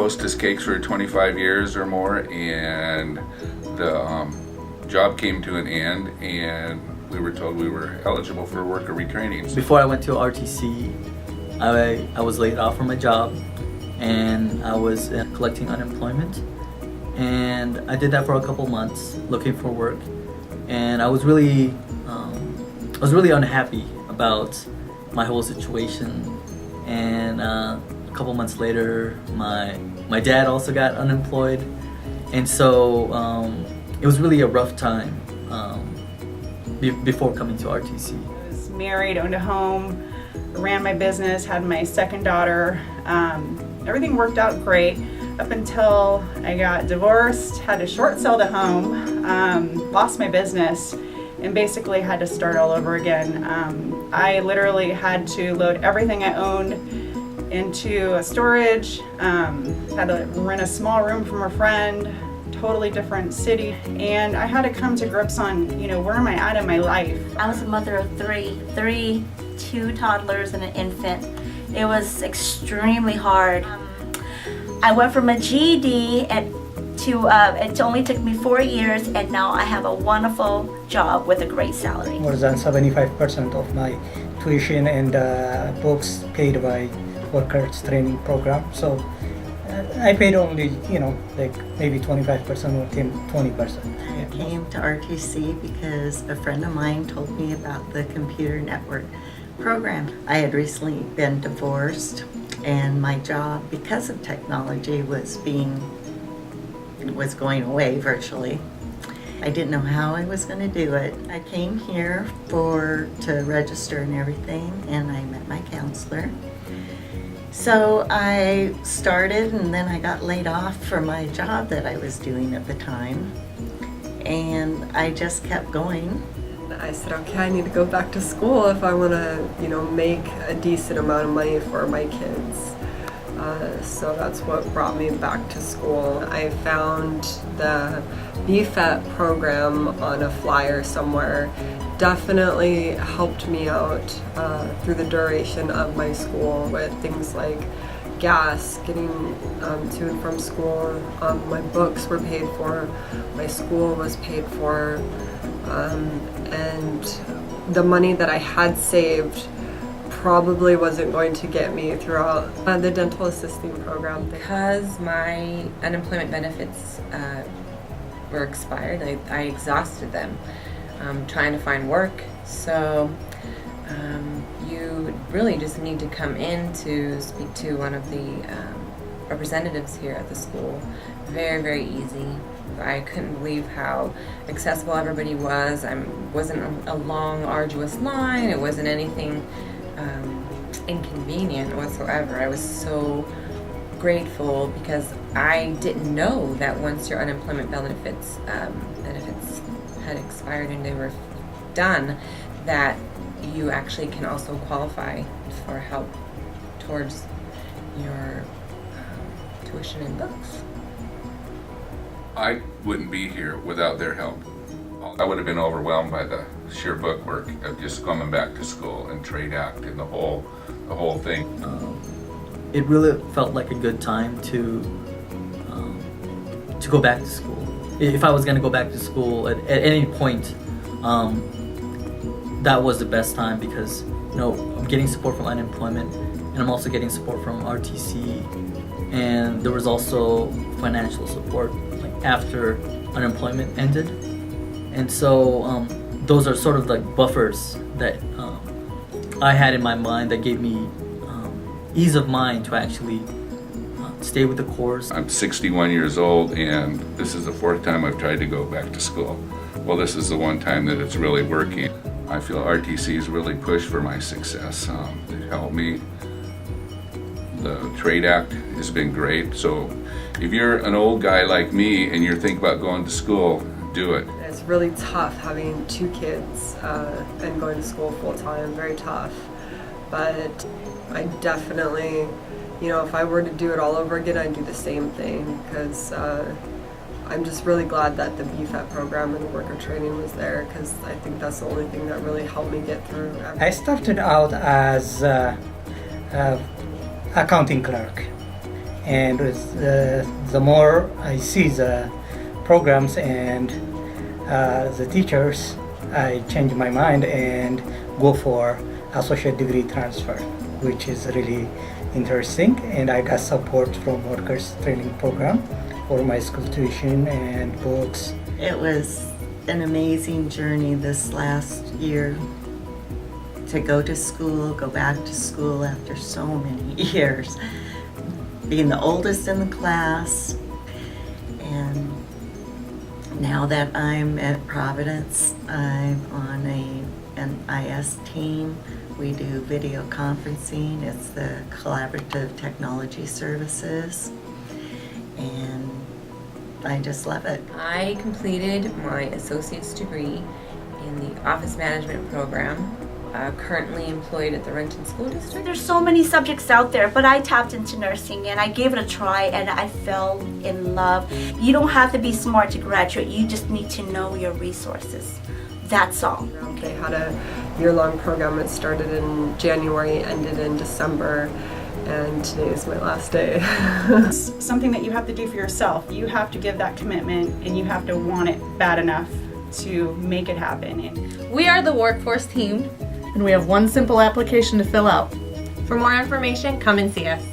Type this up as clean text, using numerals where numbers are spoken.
hostess cakes for 25 years or more, and the job came to an end, and we were told we were eligible for worker retraining. Before I went to RTC, I was laid off from my job, and I was collecting unemployment, and I did that for a couple months looking for work, and I was really unhappy about my whole situation. And a couple months later, my dad also got unemployed, and so it was really a rough time before coming to RTC. I was married, owned a home, ran my business, had my second daughter. Everything worked out great up until I got divorced, had to short sell the home, lost my business, and basically had to start all over again. I literally had to load everything I owned into a storage, had to rent a small room from a friend, totally different city, and I had to come to grips on, where am I at in my life? I was a mother of three, two toddlers and an infant. It was extremely hard. I went from a GED to it only took me 4 years, and now I have a wonderful job with a great salary. More than 75% of my tuition and books paid by workers training program. So I paid only, like maybe 25% or 20%. I came to RTC because a friend of mine told me about the computer network program. I had recently been divorced, and my job, because of technology, was going away virtually. I didn't know how I was going to do it. I came here to register and everything, and I met my counselor. So I started, and then I got laid off for my job that I was doing at the time, and I just kept going. I said, okay, I need to go back to school if I want to, make a decent amount of money for my kids. So that's what brought me back to school. I found the BF&T program on a flyer somewhere. Definitely helped me out through the duration of my school with things like gas, getting to and from school. My books were paid for, my school was paid for, and the money that I had saved probably wasn't going to get me throughout the dental assisting program. Because my unemployment benefits were expired, I exhausted them trying to find work. So you really just need to come in to speak to one of the representatives here at the school. Very, very easy. I couldn't believe how accessible everybody was. It wasn't a long, arduous line. It wasn't anything inconvenient whatsoever. I was so grateful because I didn't know that once your unemployment benefits had expired and they were done, that you actually can also qualify for help towards your tuition and books. I wouldn't be here without their help. I would have been overwhelmed by the sheer book work of just coming back to school and trade act and the whole thing. It really felt like a good time to go back to school. If I was going to go back to school at any point, that was the best time because I'm getting support from unemployment, and I'm also getting support from RTC, and there was also financial support after unemployment ended. And so those are sort of like buffers that I had in my mind that gave me ease of mind to actually stay with the course. I'm 61 years old, and this is the 4th time I've tried to go back to school. Well, this is the one time that it's really working. I feel RTC's really pushed for my success. It helped me. The Trade Act has been great. So if you're an old guy like me and you're thinking about going to school, do it. It's really tough having 2 kids and going to school full time, very tough. But I definitely, if I were to do it all over again, I'd do the same thing because I'm just really glad that the BF&T program and the worker training was there because I think that's the only thing that really helped me get through everything. I started out as accounting clerk, And the more I see the programs and the teachers, I change my mind and go for associate degree transfer, which is really interesting. And I got support from workers training program for my school tuition and books. It was an amazing journey this last year to go to school, go back to school after so many years. Being the oldest in the class, and now that I'm at Providence, I'm on an IS team. We do video conferencing. It's the Collaborative Technology Services, and I just love it. I completed my associate's degree in the office management program, currently employed at the Renton School District. There's so many subjects out there, but I tapped into nursing and I gave it a try and I fell in love. You don't have to be smart to graduate, you just need to know your resources. That's all. They had a year-long program. It started in January, ended in December, and today is my last day. It's something that you have to do for yourself. You have to give that commitment and you have to want it bad enough to make it happen. We are the workforce team, and we have one simple application to fill out. For more information, come and see us.